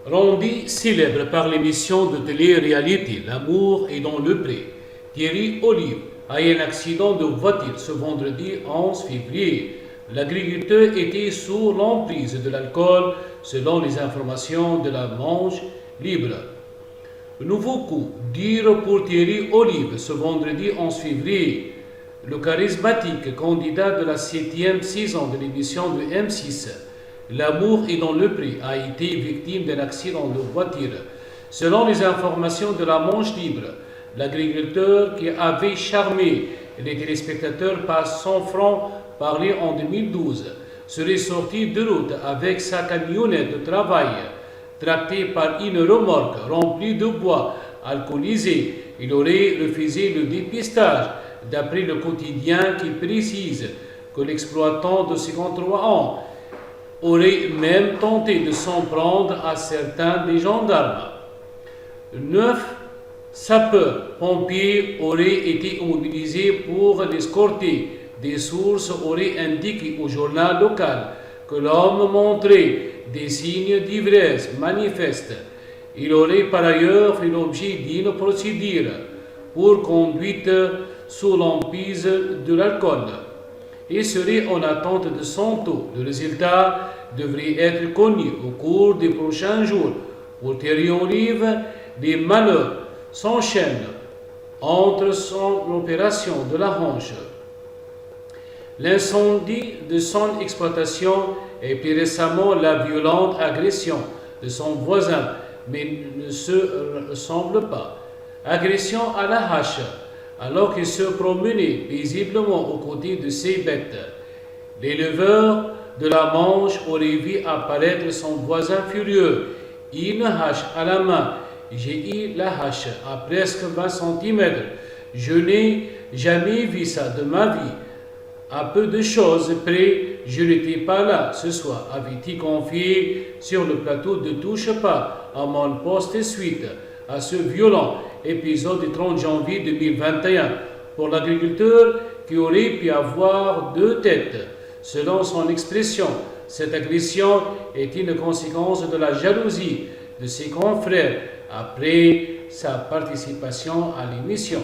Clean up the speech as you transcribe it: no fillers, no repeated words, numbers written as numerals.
Rendu célèbre par l'émission de télé-réalité L'amour est dans le pré, Thierry Olive a eu un accident de voiture ce vendredi 11 février. L'agriculteur était sous l'emprise de l'alcool selon les informations de la Manche Libre. Nouveau coup dur pour Thierry Olive ce vendredi 11 février. Le charismatique candidat de la 7e saison de l'émission de M6 L'amour est dans le pré a été victime d'un accident de voiture. Selon les informations de la Manche Libre, l'agriculteur qui avait charmé les téléspectateurs par son franc parler en 2012 serait sorti de route avec sa camionnette de travail, tractée par une remorque remplie de bois alcoolisé. Il aurait refusé le dépistage, d'après le quotidien qui précise que l'exploitant de 53 ans aurait même tenté de s'en prendre à certains des gendarmes. 9 sapeurs-pompiers auraient été mobilisés pour l'escorter. Des sources auraient indiqué au journal local que l'homme montrait des signes d'ivresse manifestes. Il aurait par ailleurs fait l'objet d'une procédure pour conduite sous l'emprise de l'alcool et serait en attente de son taux. Le résultat devrait être connu au cours des prochains jours. Pour Thierry Olive, les malheurs s'enchaînent entre son opération de la hanche, l'incendie de son exploitation et plus récemment la violente agression de son voisin, mais ne se ressemble pas. Agression à la hache, alors qu'il se promenait paisiblement aux côtés de ses bêtes. L'éleveur de la Manche aurait vu apparaître son voisin furieux, une hache à la main. J'ai eu la hache à presque 20 cm. Je n'ai jamais vu ça de ma vie. À peu de choses près, je n'étais pas là ce soir, avait-il confié sur le plateau de Touche pas à mon poste suite à ce violent épisode du 30 janvier 2021 pour l'agriculteur qui aurait pu avoir deux têtes. Selon son expression, cette agression est une conséquence de la jalousie de ses confrères après sa participation à l'émission.